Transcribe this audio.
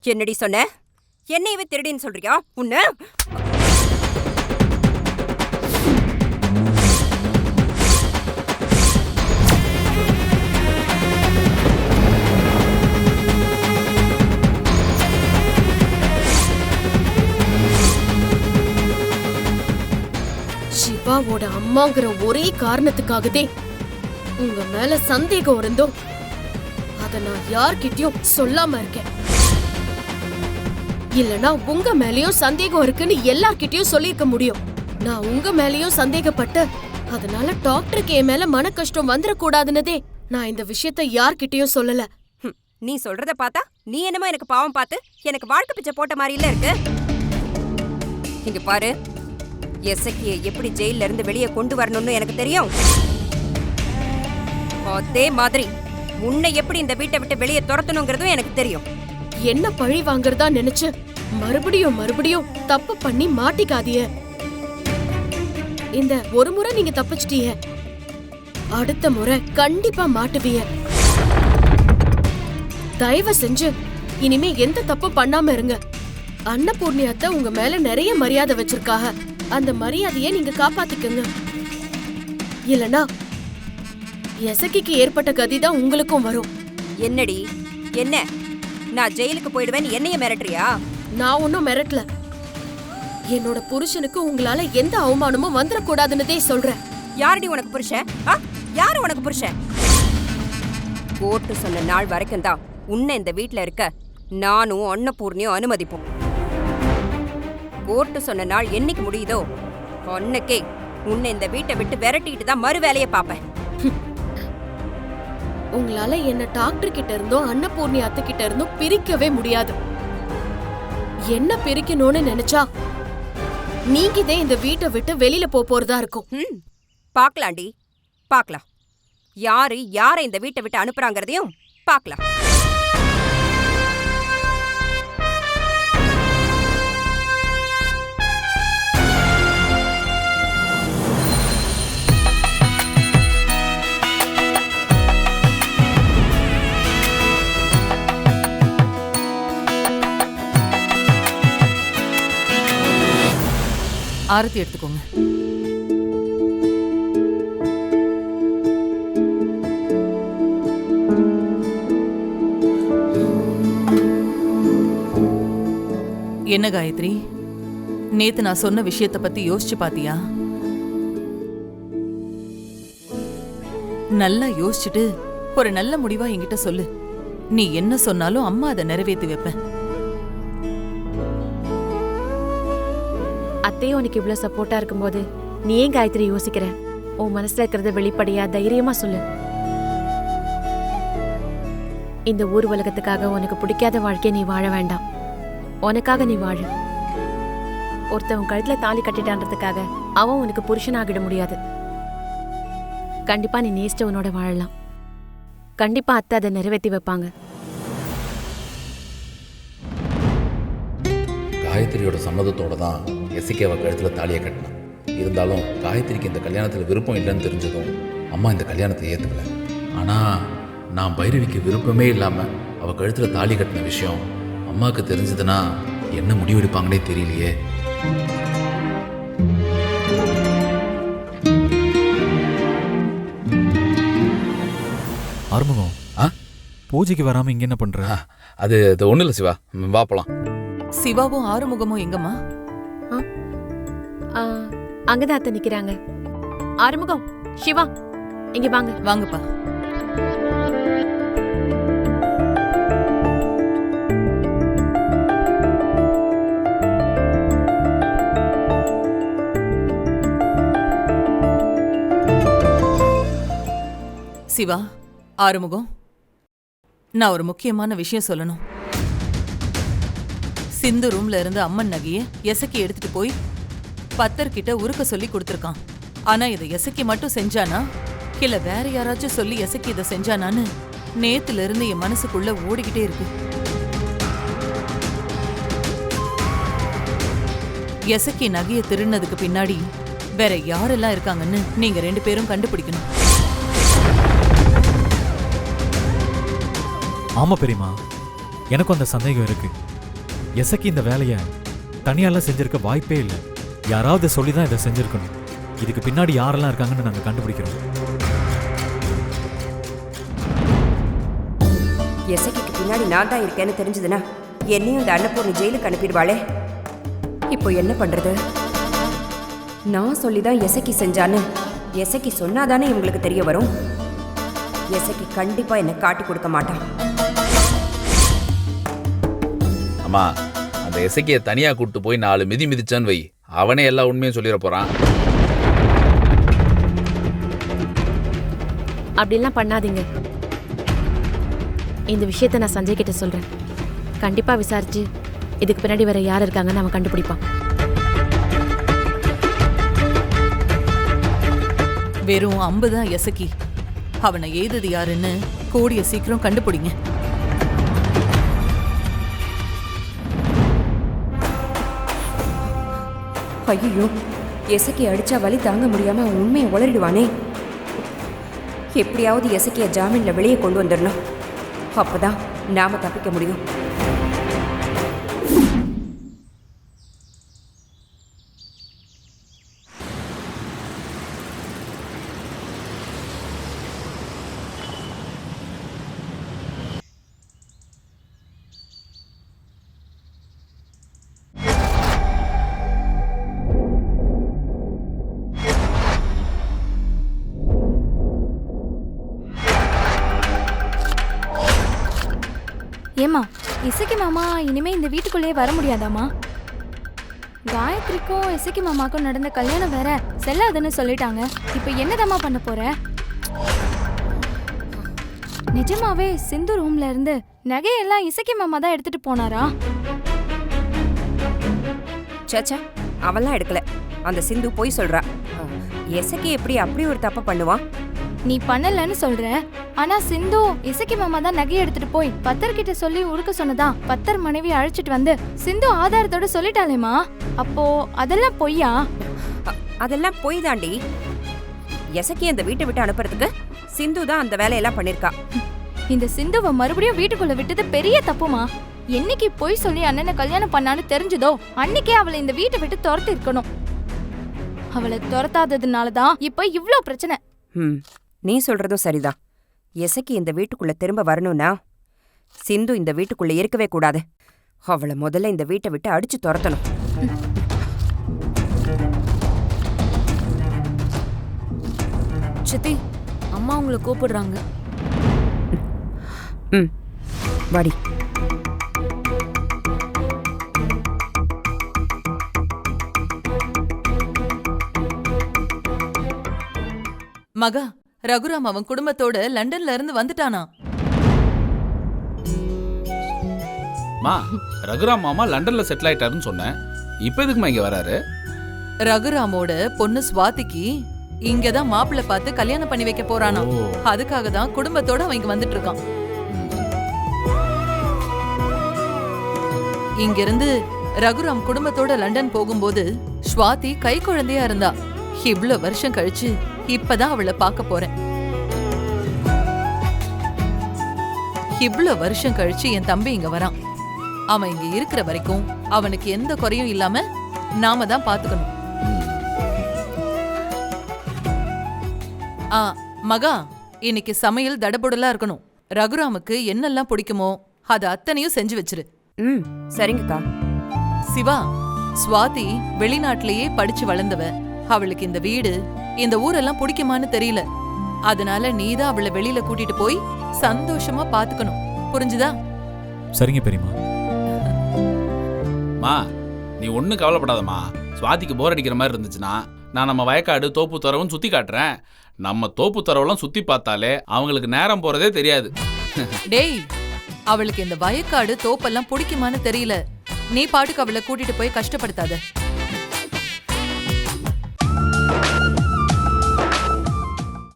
என்னடி சொன்ன? என்னையவே திருடின்னு சொல்றியா? உன்ன சிவாவோட அம்மாங்கிற ஒரே காரணத்துக்காகவே உங்க மேல சந்தேகம் இருந்தோம். அத நான் யார்கிட்டயும் சொல்லாம இருக்கேன். இல்லனா உங்க மேலயும் சந்தேகம் இருக்குன்னு எல்லார்கிட்டயும் சொல்லிருக்க முடியும். நான் உங்க மேலயும் சந்தேகப்பட்டு அதனால டாக்டருக்கு என் மேல மன கஷ்டம் வந்துடக்கூடாதுன்னதே நான் இந்த விஷயத்த யார்கிட்டயும் சொல்லல. நீ சொல்றத பார்த்தா நீ என்னமோ எனக்கு பாவம் பார்த்து எனக்கு வாழ்க்கை பிச்சை போட்ட மாதிரி இல்ல இருக்கு. இங்க பாரு, எசக்கியை எப்படி ஜெயில இருந்து வெளியே கொண்டு வரணும்னு எனக்கு தெரியும். அதே மாதிரி உன்னை எப்படி இந்த வீட்டை விட்டு வெளியே துரத்தணுங்கிறதும் எனக்கு தெரியும். என்ன பழி வாங்குறதா நினைச்சு மறுபடியும் தப்பு பண்ணி மாட்டிக்காதீய. இந்த ஒரு முறை நீங்க தப்பிச்சிட்டீங்க, அடுத்த முறை கண்டிப்பா மாட்டுவீங்க. தயவு செஞ்சு இனிமே எந்த தப்பு பண்ணாம இருங்க. அன்னபூர்ணி அத்தை உங்க மேல நிறைய மரியாதை வச்சிருக்காக. அந்த மரியாதையை நீங்க காப்பாத்திக்கங்க. இல்லனா எசக்கிக்கு ஏற்பட்ட கதிதான் உங்களுக்கும் வரும். என்னடி என்ன? நான் ஜெயிலுக்கு போயிடுவேன் என்னைய மிரட்டுறியா? நான் ஒன்னும் மிரட்டல. என்னோட புருஷனுக்கு உங்களால எந்த அவமானமும் வந்துடக்கூடாதுன்னதே சொல்றேன். யாரடி உனக்கு புருஷன்? யாரு உனக்கு புருஷன்? கோர்ட்டு சொன்ன நாள் வரைக்கும் தான் உன்னை இந்த வீட்டுல இருக்க நானும் அன்னபூர்ணியும் அனுமதிப்போம். கோர்ட்டு சொன்ன நாள் என்னைக்கு முடியுதோ அன்னைக்கே உன்னை இந்த வீட்டை விட்டு விரட்டிட்டு தான் மறு வேலையை பாப்பேன். உங்களால என்ன டாக்டர் கிட்ட இருந்தோ அன்னபூர்ணி அத்தை கிட்ட இருந்தோ பிரிக்கவே முடியாது. என்ன பிரிக்கணும்னு நினைச்சா நீங்கதே இந்த வீட்டை விட்டு வெளியில போறதா இருக்கும். பாக்கலாண்டி, பாக்கலாம். யாரை இந்த வீட்டை விட்டு அனுப்புறாங்கிறதையும் பாக்கலாம். ஆரத்தி எடுத்துக்கோங்க. என்ன காயத்ரி, நேத்து நான் சொன்ன விஷயத்த பத்தி யோசிச்சு பாத்தியா? நல்லா யோசிச்சுட்டு ஒரு நல்ல முடிவா என்கிட்ட சொல்லு. நீ என்ன சொன்னாலும் அம்மா அதை நிறைவேற்றி வைப்பேன். அத்தையும் உனக்கு இவ்வளவு சப்போர்ட்டா இருக்கும்போது நீ ஏன் காயத்ரி யோசிக்கிற? உன் மனசுல இருக்கிறத வெளிப்படையா தைரியமா சொல்லு. இந்த ஊர் உலகத்துக்காக உனக்கு பிடிக்காத வாழ்க்கையை நீ வாழ வேண்டாம். உனக்காக நீ வாழு. ஒருத்தவன் கழுத்துல தாலி கட்டிட்டான்றதுக்காக அவன் உனக்கு புருஷனாகிட முடியாது. கண்டிப்பா நீ நேசிச்சவனோட வாழலாம். கண்டிப்பா அத்தை அதை நிறைவேற்றி வைப்பாங்க. காயத்ரியோட சம்மதத்தோட தான் எசிகேவா கழுத்தில் தாலியை கட்டினான். இருந்தாலும் காயத்ரிக்கு இந்த கல்யாணத்தில் விருப்பம் இல்லைன்னு தெரிஞ்சதும் அம்மா இந்த கல்யாணத்தை ஏற்றுக்கல. ஆனால் நான் பைரவிக்கு விருப்பமே இல்லாமல் அவள் கழுத்தில் தாலி கட்டின விஷயம் அம்மாவுக்கு தெரிஞ்சதுன்னா என்ன முடிவெடுப்பாங்கன்னே தெரியலையே. ஆறுமுகம், பூஜைக்கு வராமல் இங்கே என்ன பண்ணுற? அது ஒன்றும் இல்லை சிவா, வா போலாம். சிவாவும் ஆறுமுகமும் எங்கம்மா? அங்கதான் அத்தை நிக்கிறாங்க. ஆறுமுகம், சிவா, இங்க வாங்க. வாங்கப்பா. சிவா, ஆறுமுகம், நான் ஒரு முக்கியமான விஷயம் சொல்லணும். சிந்து ரூம்ல இருந்து அம்மன் நகையை எசக்கி எடுத்துட்டு போய் பத்தர்கிட்ட உருக்க சொல்லி கொடுத்துருக்கான். ஆனா இதை எசக்கி மட்டும் செஞ்சானா இல்ல வேற யாராச்சும் சொல்லி எசக்கி இதை செஞ்சானான்னு நேத்துல இருந்து என் மனசுக்குள்ள ஓடிக்கிட்டே இருக்கு. எசக்கி நகையை திருடினதுக்கு பின்னாடி வேற யாரெல்லாம் இருக்காங்கன்னு நீங்க 2 பேரும் கண்டுபிடிக்கணும். ஆமா பெரியமா, எனக்கும் அந்த சந்தேகம் இருக்கு. எசக்கி இந்த வேலையை தனியாலாம் செஞ்சிருக்க வாய்ப்பே இல்லை. யாராவது சொல்லி தான் இதை செஞ்சிருக்கணும். இதுக்கு பின்னாடி யாரெல்லாம் இருக்காங்கன்னு நாங்கள் கண்டுபிடிக்கிறோம். எசக்கிக்கு பின்னாடி நான் தான் இருக்கேன்னு தெரிஞ்சதுன்னா என்னையும் இந்த அன்னபூர்ணி ஜெயிலுக்கு அனுப்பிடுவாளே. இப்போ என்ன பண்றது? நான் சொல்லிதான் எசக்கி செஞ்சான்னு எசக்கி சொன்னாதானே இவங்களுக்கு தெரிய வரும். எசக்கி கண்டிப்பா என்ன காட்டி கொடுக்க மாட்டான். அம்மா, அந்த எசக்கியை தனியாக கூப்பிட்டு போய் 4 மிதி மிதிச்சான்னு வை, அவனே எல்லா உண்மையும் சொல்லிட போகிறான். அப்படிலாம் பண்ணாதீங்க. இந்த விஷயத்த நான் சஞ்சய் கிட்ட சொல்றேன். கண்டிப்பா விசாரிச்சு இதுக்கு பின்னாடி வேற யார் இருக்காங்கன்னு அவன் கண்டுபிடிப்பான். வெறும் அம்பு தான் எசக்கி. அவனை எய்தது யாருன்னு கூடிய சீக்கிரம் கண்டுபிடிங்க. ஐயோ, எசக்கி அடிச்சா வலி தாங்க முடியாம அவன் உண்மையை உளறிடுவானே. எப்படியாவது எசக்கிய ஜாமீன்ல வெளியே கொண்டு வந்துடணும். அப்பதான் நாம தப்பிக்க முடியும். ஏமா, இசக்கி மாமா இனிமே இந்த வீட்டுக்குள்ளேயே வர முடியாதாமா? காயத்ரிக்கும் இசக்கி மாமாக்கும் நடந்த கல்யாணம் வேற செல்லாதுன்னு சொல்லிட்டாங்க. இப்போ என்னதாம்மா பண்ண போற? நிஜமாவே சிந்து ரூம்ல இருந்து நகையெல்லாம் இசக்கி மாமா தான் எடுத்துட்டு போனாரா? சேச்சா, அவெல்லாம் எடுக்கல. அந்த சிந்து போய் சொல்றா. எசக்கி எப்படி அப்படி ஒரு தப்பு பண்ணுவான்? நீ பண்ணலன்னு சொல்ற. ஆனா சிந்து இசக்கி மாமா தான் நகையை எடுத்துட்டு போய் பத்தர் கிட்ட சொல்லி உடுக்க சொன்னதா பத்தர் மனைவி அழைச்சிட்டு வந்து சிந்து ஆதாரத்தோட சொல்லிட்டாளேமா. அப்போ அதெல்லாம் பொய்யா? அதெல்லாம் பொய் தாண்டி. எசக்கி அந்த வீட்டை விட்டு அனுப்புறதுக்கு சிந்து தான் அந்த வேலையெல்லாம் பண்ணிருக்கா. இந்த சிந்துவை மறுபடியும் வீட்டுக்குள்ள விட்டது பெரிய தப்புமா. என்னைக்கு பொய் சொல்லி அண்ணனை கல்யாணம் பண்ணான்னு தெரிஞ்சதோ அன்னைக்கே அவளை இந்த வீட்டை விட்டு துரத்தி இருக்கணும். அவளை துரத்தாததுனாலதான் இப்ப இவ்ளோ பிரச்சனை. நீ சொல்றதும் சரிதான். எசக்கி இந்த வீட்டுக்குள்ள திரும்ப வரணும்னா சிந்து இந்த வீட்டுக்குள்ள இருக்கவே கூடாது. அவளை முதல்ல இந்த வீட்டை விட்டு அடிச்சு துரத்தணும். சித்தி, அம்மா உங்களை கூப்பிடுறாங்க. வாடி. மகா, ரகுராம் அவன் குடும்பத்தோட லண்டன்ல இருந்து வந்துட்டானா? மா, ரகுராம் மாமா லண்டன்ல செட்டில் ஆயிட்டாருன்னு சொன்னேன். இப்போ எதுக்குமா இங்க வராரு? ரகுராமோட பொண்ணு ஸ்வாதிக்கு இங்கதான் மாப்பிள்ளை பார்த்து கல்யாணம் பண்ணி வைக்க போறானா. அதுக்காக தான் குடும்பத்தோட அவன் இங்க வந்துட்டு இருக்கான். இங்க இருந்து ரகுராம் குடும்பத்தோட லண்டன் போகும்போது ஸ்வாதி கை குழந்தையா இருந்தா. இவ்வளவு வருஷம் கழிச்சு இப்பதான் அவளை பார்க்க போறேன். இவ்வளவு வருஷம் கழிச்சு என் தம்பி இங்க வரான். அவன் இங்க இருக்கிற வரைக்கும் அவனுக்கு எந்த குறையும் இல்லாம நாம தான் பாத்துக்கணும். மகா, இன்னைக்கு சமையல் தடபுடலா இருக்கணும். ரகுராமுக்கு என்னெல்லாம் பிடிக்குமோ அது அத்தனையும் செஞ்சு வச்சிரு. சரிங்கக்கா. சிவா, ஸ்வாதி வெளிநாட்டிலேயே படிச்சு வளர்ந்தவ. அவளுக்கு இந்த வீடு இந்த ஊரெல்லாம் பிடிக்குமான்னு தெரியல. அதனால நீதான் அவளை வெளியில கூட்டிட்டு போய் சந்தோஷமா பாத்துக்கணும். புரிஞ்சுதா? சரிங்க பெரியம்மா. மா, நீ ஒன்றும் கவலைப்படாதம்மா. ஸ்வாதிக்கு போர் அடிக்கிற மாதிரி இருந்துச்சுன்னா நான் நம்ம வயக்காடு தோப்பு துறவும் சுற்றி காட்டுறேன். நம்ம தோப்பு துறவெல்லாம் சுற்றி பார்த்தாலே அவங்களுக்கு நேரம் போகிறதே தெரியாது. டேய், அவளுக்கு இந்த வயக்காடு தோப்பெல்லாம் பிடிக்குமான்னு தெரியல. நீ பாட்டுக்கு அவளை கூட்டிட்டு போய் கஷ்டப்படுத்தாத.